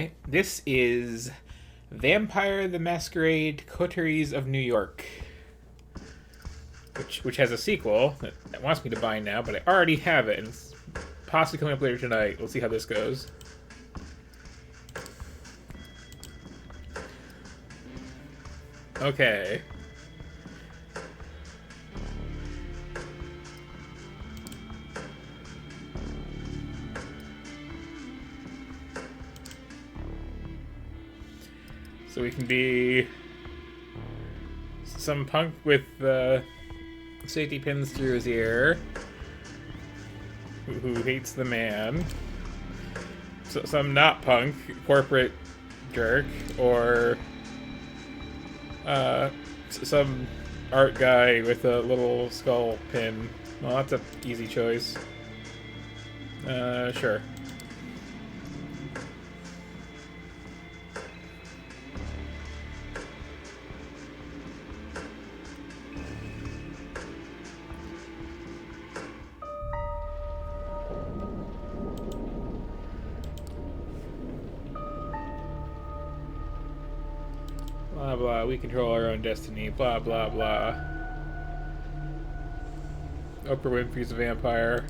Okay, this is Vampire the Masquerade Coteries of New York, which has a sequel that wants me to buy now, but I already have it, and it's possibly coming up later tonight. We'll see how this goes. Okay. So we can be some punk with safety pins through his ear, who hates the man. So, some not punk, corporate jerk, or some art guy with a little skull pin. Well, that's an easy choice. Sure. Blah blah, we control our own destiny, blah blah blah. Oprah Winfrey's a vampire.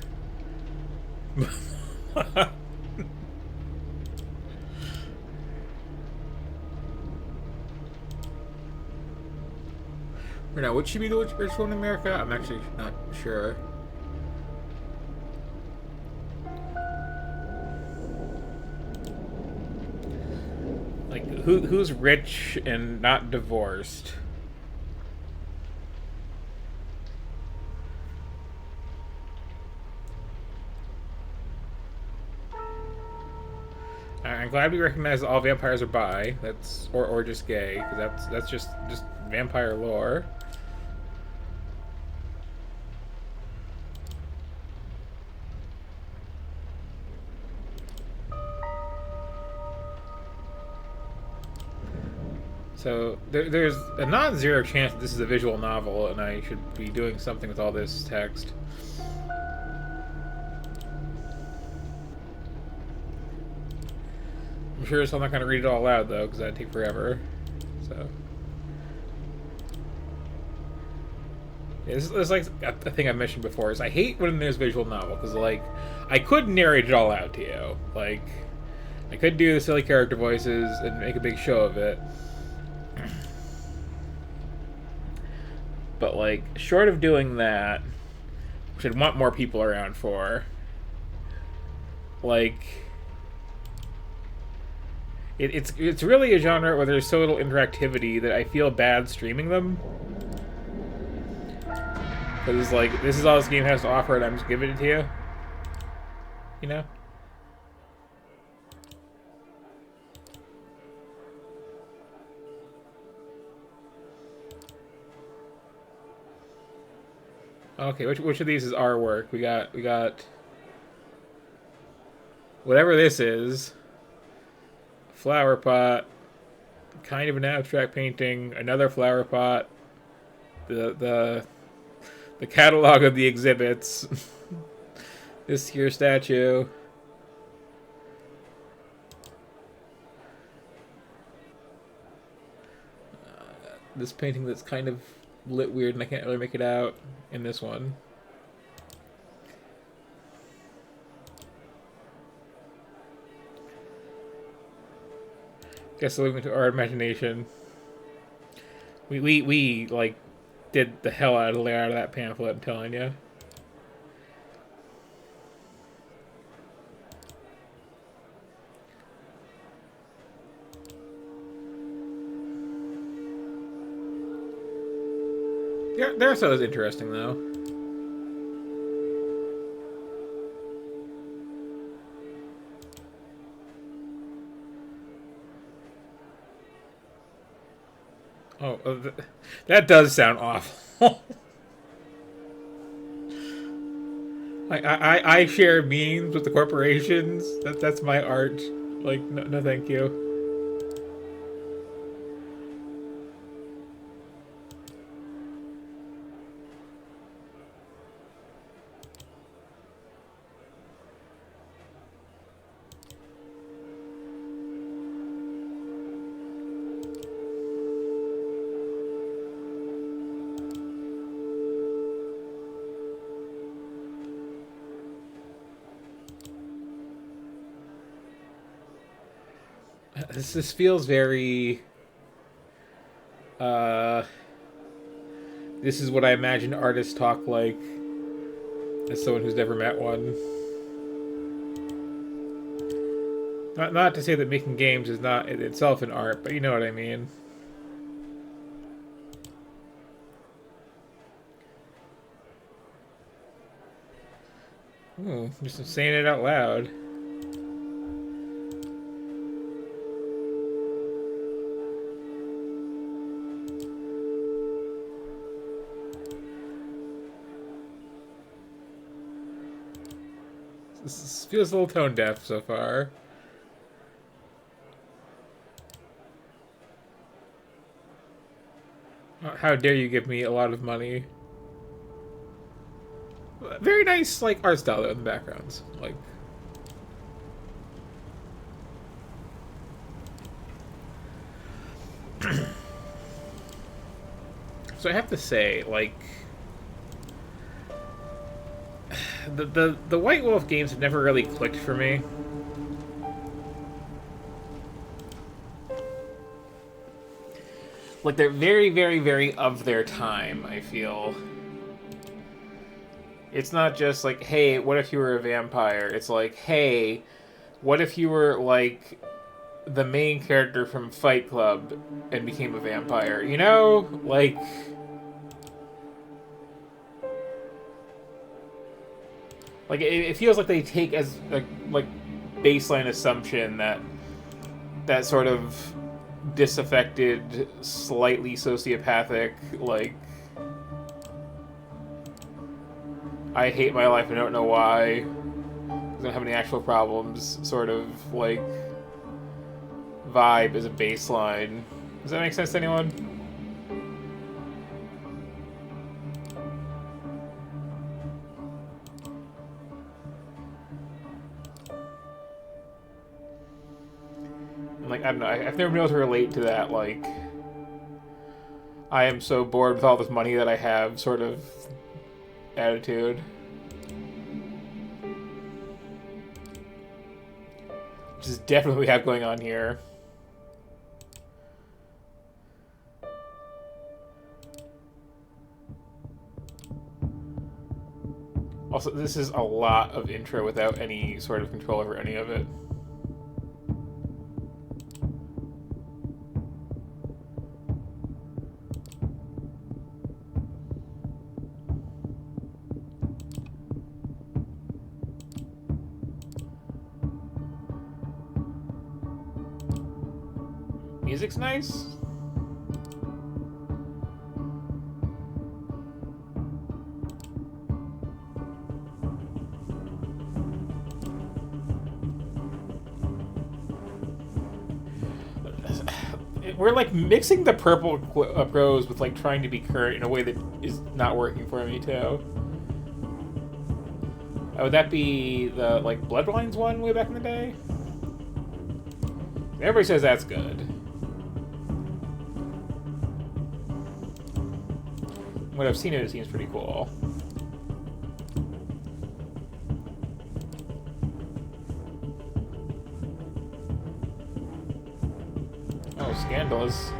Or now, would she be the richest one in America? I'm actually not sure. Like, who's rich and not divorced? I'm glad we recognize that all vampires are bi. That's or just gay, because that's just vampire lore. So there's a non-zero chance that this is a visual novel, and I should be doing something with all this text. I'm sure I'm not going to read it all loud, though, because that'd take forever. So, yeah, this is like a thing I've mentioned before. Is I hate when there's visual novel, because like I could narrate it all out to you. Like I could do the silly character voices and make a big show of it. But like, short of doing that, which I'd want more people around for, like, it's really a genre where there's so little interactivity that I feel bad streaming them. Because like, this is all this game has to offer, and I'm just giving it to you. You know? Okay, which of these is our work? We got whatever this is. Flower pot, kind of an abstract painting, another flower pot, the catalog of the exhibits, this here statue. This painting that's kind of lit weird and I can't really make it out in this one. Guess leaving to our imagination. We like did the hell out of the layout of that pamphlet, I'm telling you. Yeah, their stuff is interesting though. Oh, that does sound awful. I share memes with the corporations. That's my art. Like, no thank you. This feels very. Uh, this is what I imagine artists talk like, as someone who's never met one. Not to say that making games is not in itself an art, but you know what I mean. Ooh, just saying it out loud. This feels a little tone deaf so far. How dare you give me a lot of money? Very nice, like, art style though in the backgrounds. Like, so I have to say, like, the White Wolf games have never really clicked for me. Like, they're very, very, very of their time, I feel. It's not just like, hey, what if you were a vampire? It's like, hey, what if you were, like, the main character from Fight Club and became a vampire? You know? Like... Like, it feels like they take as, like baseline assumption that sort of disaffected, slightly sociopathic, like, I hate my life and don't know why, don't have any actual problems, sort of, like, vibe as a baseline. Does that make sense to anyone? Like, I don't know, I've never been able to relate to that, like, I am so bored with all this money that I have sort of attitude. Which is definitely what we have going on here. Also, this is a lot of intro without any sort of control over any of it. Music's nice. We're like mixing the purple prose with like trying to be current in a way that is not working for me too. Would that be the like Bloodlines one way back in the day? Everybody says that's good. What I've seen it seems pretty cool. Oh, scandalous.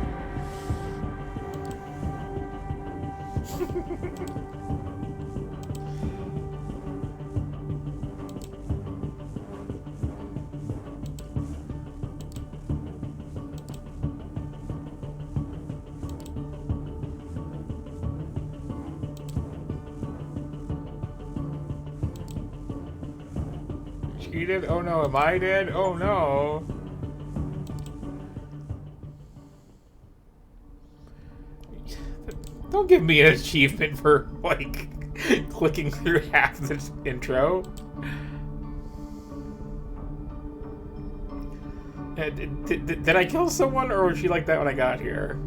Cheated? Oh no, am I dead? Oh no. Don't give me an achievement for, like, clicking through half this intro. Did I kill someone, or was she like that when I got here?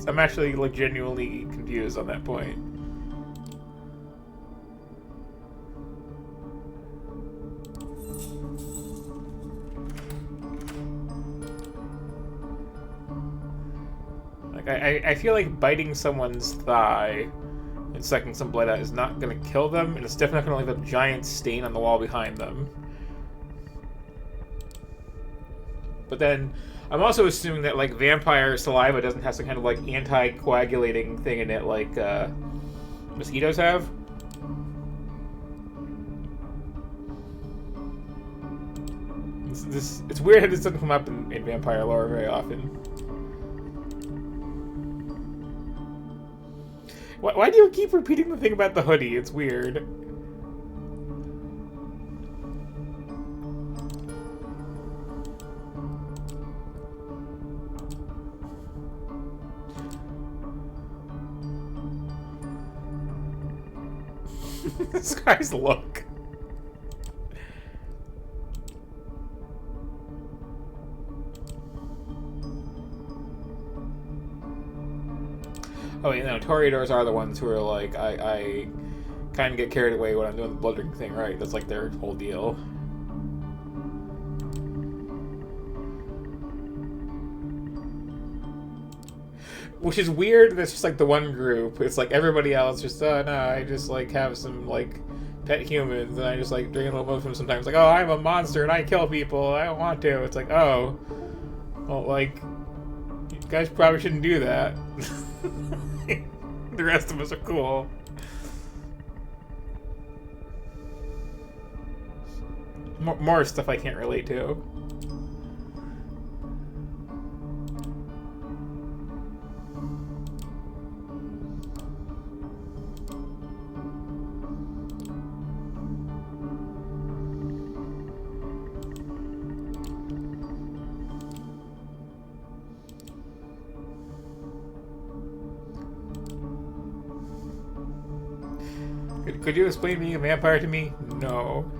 I'm actually, like, genuinely confused on that point. I feel like biting someone's thigh and sucking some blood out is not going to kill them, and it's definitely not going to leave a giant stain on the wall behind them. But then I'm also assuming that like vampire saliva doesn't have some kind of like anti-coagulating thing in it like mosquitoes have. It's weird how this doesn't come up in vampire lore very often. Why do you keep repeating the thing about the hoodie? It's weird. This guy's look. Oh, you know, Toreadors are the ones who are like, I kind of get carried away when I'm doing the blood drinking thing, right? That's like their whole deal. Which is weird. That's just like the one group. It's like everybody else just, oh no, I just like have some like pet humans and I just like drink a little bit of them sometimes. Like, oh, I'm a monster and I kill people. I don't want to. It's like, oh, well, like, you guys probably shouldn't do that. The rest of us are cool. More stuff I can't relate to. Could you explain being a vampire to me? No.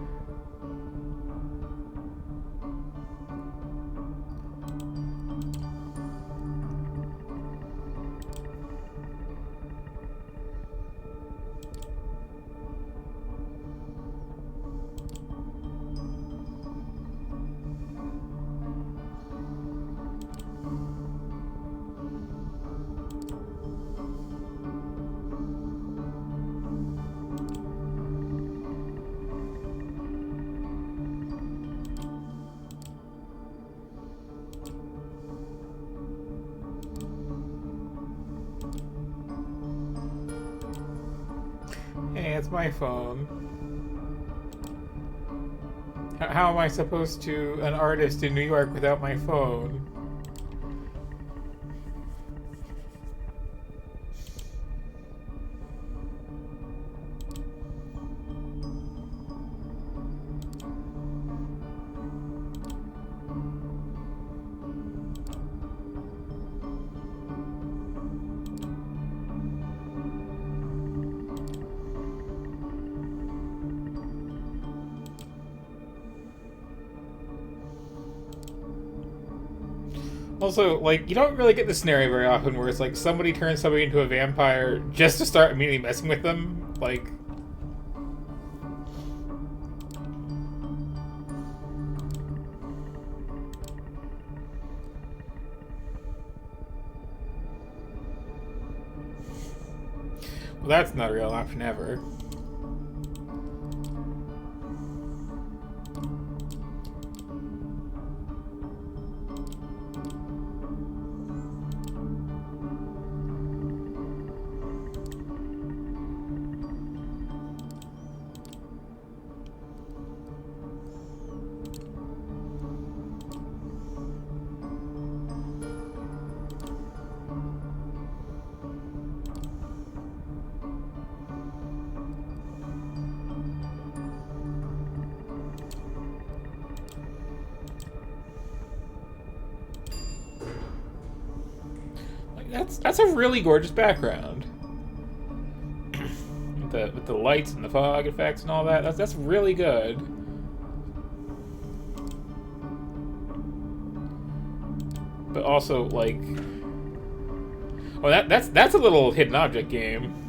Hey, it's my phone. How am I supposed to an artist in New York without my phone? Also, like, you don't really get this scenario very often where it's like somebody turns somebody into a vampire just to start immediately messing with them. Like, well, that's not a real option ever. That's a really gorgeous background. with the lights and the fog effects and all that. That's really good. But also like, oh, that's a little hidden object game.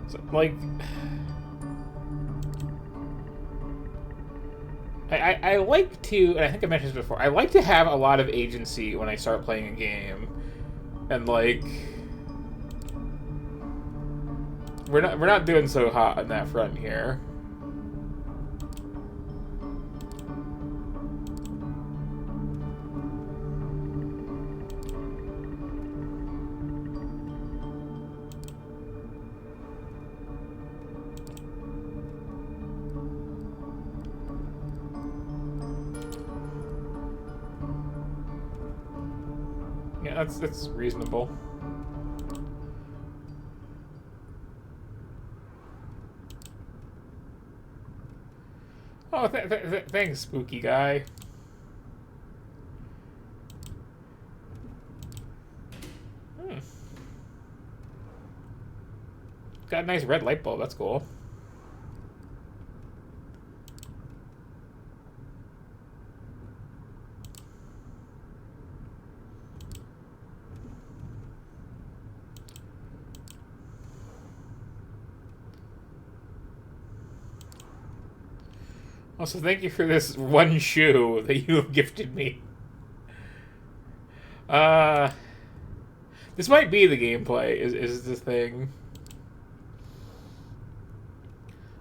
So, like, I like to, and I think I mentioned this before, I like to have a lot of agency when I start playing a game. And, like, we're not doing so hot on that front here. Yeah, that's reasonable. Oh, thanks, spooky guy. Hmm. Got a nice red light bulb. That's cool. Also, thank you for this one shoe that you have gifted me. Uh, this might be the gameplay. Is the thing?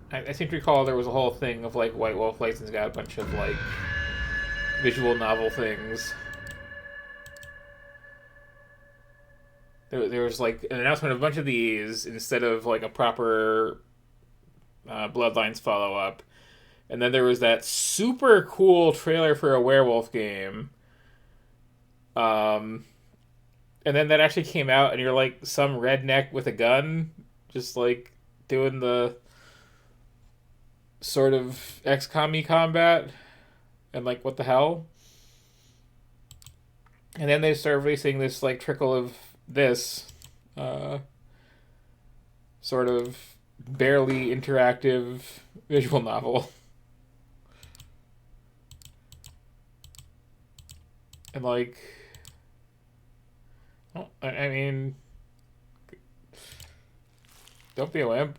I seem to recall there was a whole thing of like White Wolf License got a bunch of like visual novel things. There was like an announcement of a bunch of these instead of like a proper Bloodlines follow up. And then there was that super cool trailer for a werewolf game. Um, and then that actually came out, and you're like some redneck with a gun, just like doing the sort of XCOM-y combat. And like, what the hell? And then they start releasing this like trickle of this uh, sort of barely interactive visual novel. And like, well, I mean, don't be a lamp.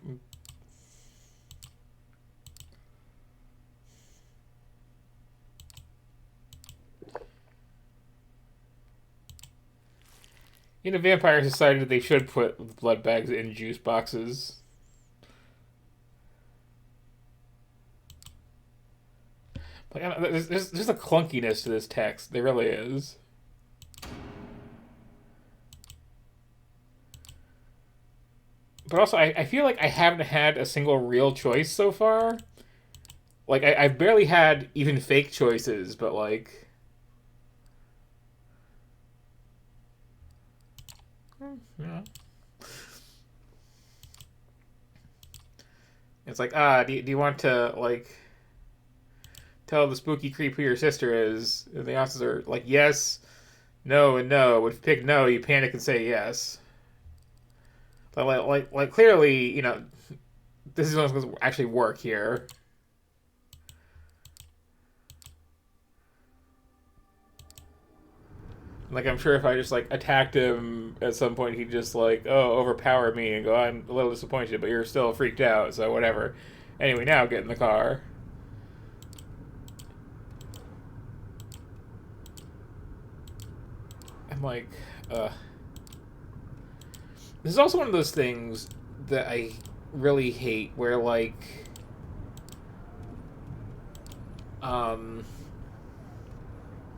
You know, vampires decided they should put blood bags in juice boxes. Like, there's a clunkiness to this text. There really is. But also, I feel like I haven't had a single real choice so far. Like, I've barely had even fake choices, but like... Yeah. It's like, do you want to, like, tell the spooky creep who your sister is? And the answers are like, yes, no, and no. If you pick no, you panic and say yes. Like clearly, you know, this is what's going to actually work here. Like, I'm sure if I just, like, attacked him at some point, he'd just, like, oh, overpower me and go, I'm a little disappointed, but you're still freaked out, so whatever. Anyway, now get in the car. I'm like, this is also one of those things that I really hate, where, like,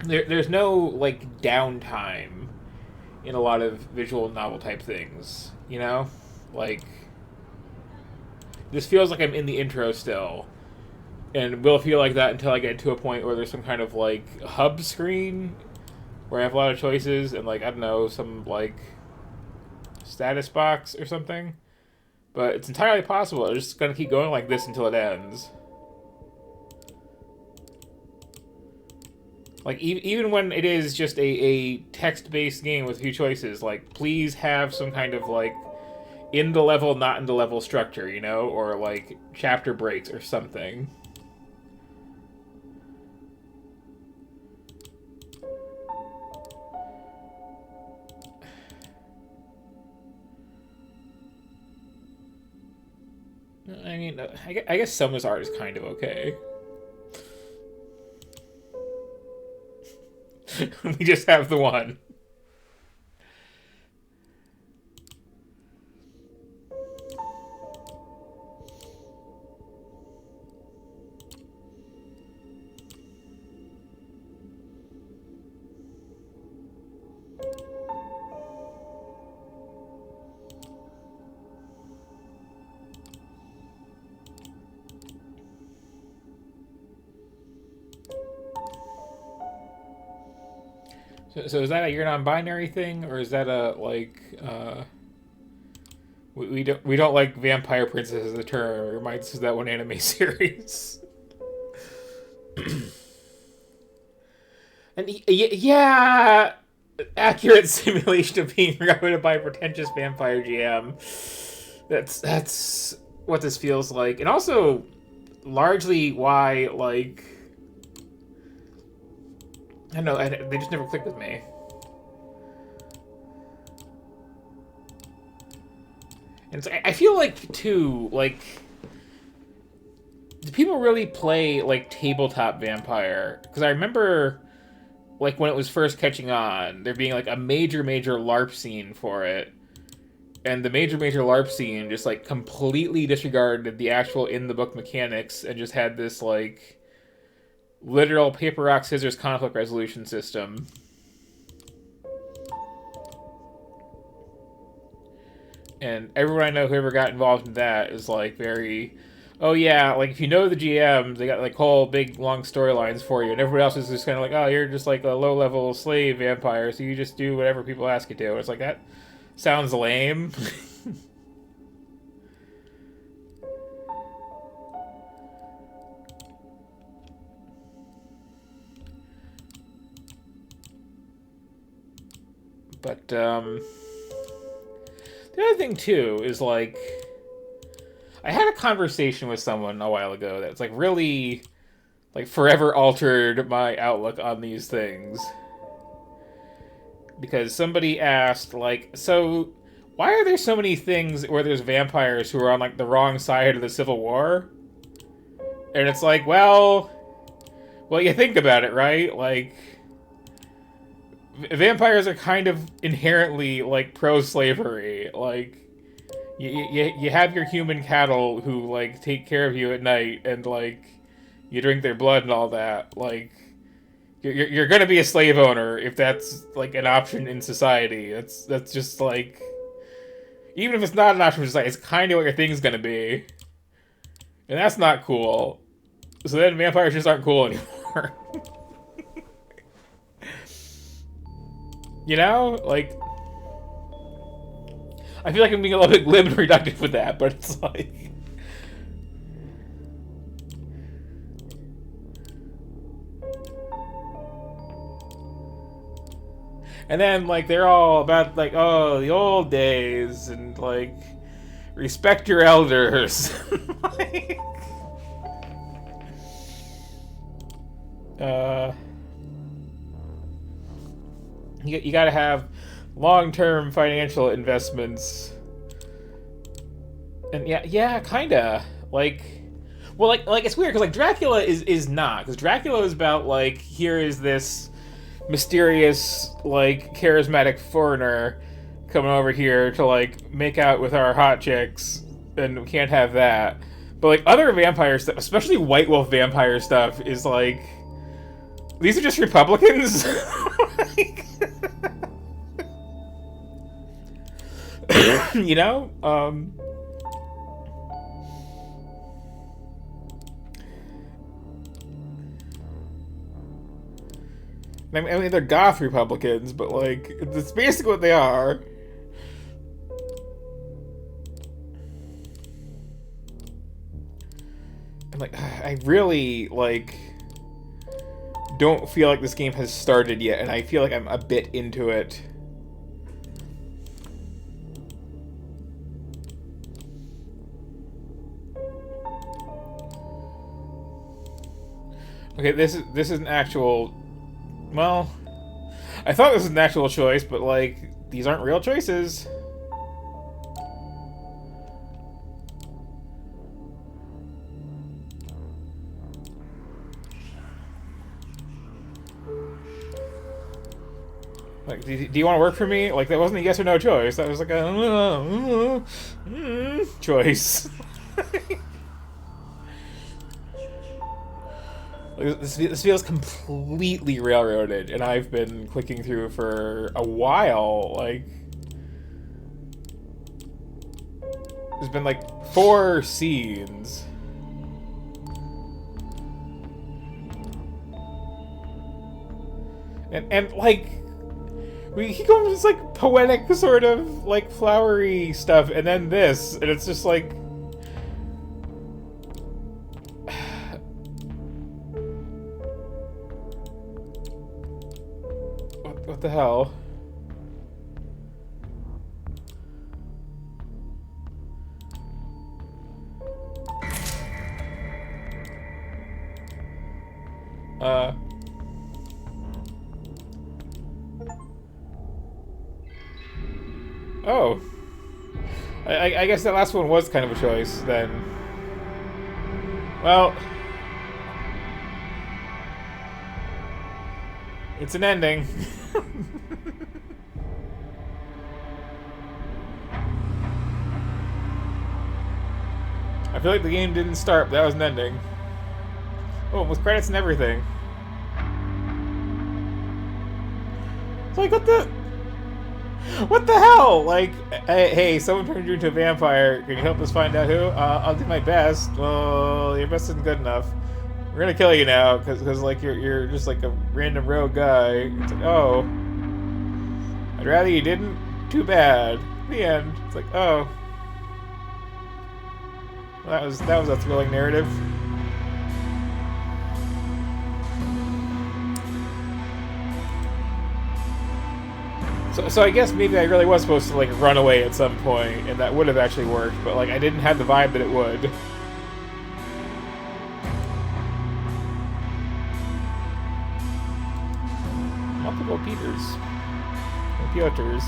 there's no, like, downtime in a lot of visual novel type things, you know? Like, this feels like I'm in the intro still, and will feel like that until I get to a point where there's some kind of, like, hub screen where I have a lot of choices, and, like, I don't know, some, like, status box or something. But it's entirely possible. It's just going to keep going like this until it ends. Like, even when it is just a text-based game with a few choices, like, please have some kind of, like, in the level, not in the level structure, you know? Or, like, chapter breaks or something. I mean, I guess some of this art is kind of okay. We just have the one. So is that a you're non-binary thing, or is that a like we don't like vampire princess as a term? It reminds us of that one anime series. And yeah, accurate simulation of being routed by a pretentious vampire GM. That's what this feels like, and also largely why like I don't know they just never clicked with me. And so I feel like too like do people really play like tabletop vampire? Because I remember like when it was first catching on, there being like a major LARP scene for it, and the major LARP scene just like completely disregarded the actual in the book mechanics and just had this like literal paper rock scissors conflict resolution system. And everyone I know who ever got involved in that is like very, oh yeah, like if you know the GMs, they got like whole big long storylines for you, and everybody else is just kind of like, oh, you're just like a low level slave vampire, so you just do whatever people ask you to. It's like that sounds lame. But the other thing too is like I had a conversation with someone a while ago that's like really like forever altered my outlook on these things. Because somebody asked like, so why are there so many things where there's vampires who are on like the wrong side of the Civil War? And it's like, well, you think about it, right? Like vampires are kind of inherently like pro-slavery. Like you have your human cattle who like take care of you at night, and like you drink their blood and all that. Like you're gonna be a slave owner if that's like an option in society. That's just like, even if it's not an option in society, it's kind of what your thing's gonna be, and that's not cool. So then vampires just aren't cool anymore. You know, like I feel like I'm being a little bit glib and reductive with that, but it's like. And then, like, they're all about, like, oh, the old days, and, like, respect your elders. Like, you gotta have long-term financial investments. And yeah, kinda. Like, well, like it's weird, because, like, Dracula is not. Because Dracula is about, like, here is this mysterious, like, charismatic foreigner coming over here to like make out with our hot chicks, and we can't have that. But like other vampire stuff, especially White Wolf vampire stuff, is like these are just Republicans. Like, you know, I mean, they're goth Republicans, but like it's basically what they are. And like, I really like don't feel like this game has started yet, and I feel like I'm a bit into it. Okay, this is an actual. Well, I thought this was an actual choice, but like these aren't real choices. Like, do you want to work for me? Like, that wasn't a yes or no choice. That was like a choice. Like, this feels completely railroaded, and I've been clicking through for a while. Like, there's been like 4 scenes. And like, we keep going with this like poetic sort of like flowery stuff, and then this, and it's just like, what the hell? Oh. I guess that last one was kind of a choice, then. Well. It's an ending. I feel like the game didn't start, but that was an ending. Oh, with credits and everything. It's like, what the hell? Like, hey, someone turned you into a vampire. Can you help us find out who? I'll do my best. Well, your best isn't good enough. We're gonna kill you now, because like, you're just like a random rogue guy. It's like, oh. I'd rather you didn't. Too bad. The end. It's like, oh. Well, that was a thrilling narrative. So I guess maybe I really was supposed to like run away at some point, and that would have actually worked, but like I didn't have the vibe that it would. Multiple Peters. Computers.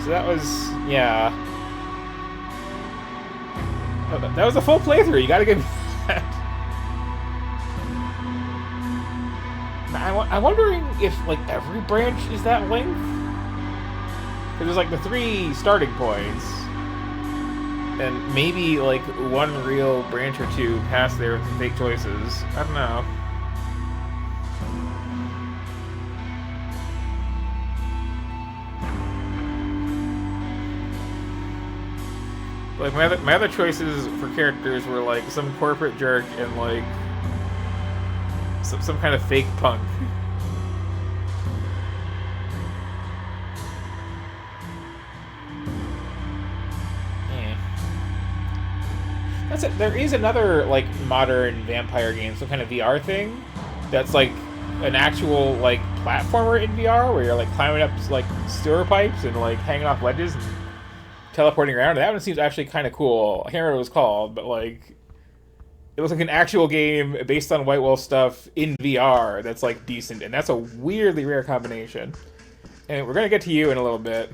So that was, yeah. Oh, that was a full playthrough, you gotta give me that. I'm wondering if, like, every branch is that length? Because there's, like, the 3 starting points. And maybe, like, one real branch or 2 past there with some fake choices. I don't know. Like, my other choices for characters were, like, some corporate jerk and, like, some kind of fake punk. That's it. There is another like modern vampire game, some kind of VR thing that's like an actual like platformer in VR where you're like climbing up like sewer pipes and like hanging off ledges and teleporting around. That one seems actually kind of cool. I can't remember what it was called, but like it looks like an actual game based on White Wolf stuff in VR that's like decent, and that's a weirdly rare combination. And we're gonna get to you in a little bit.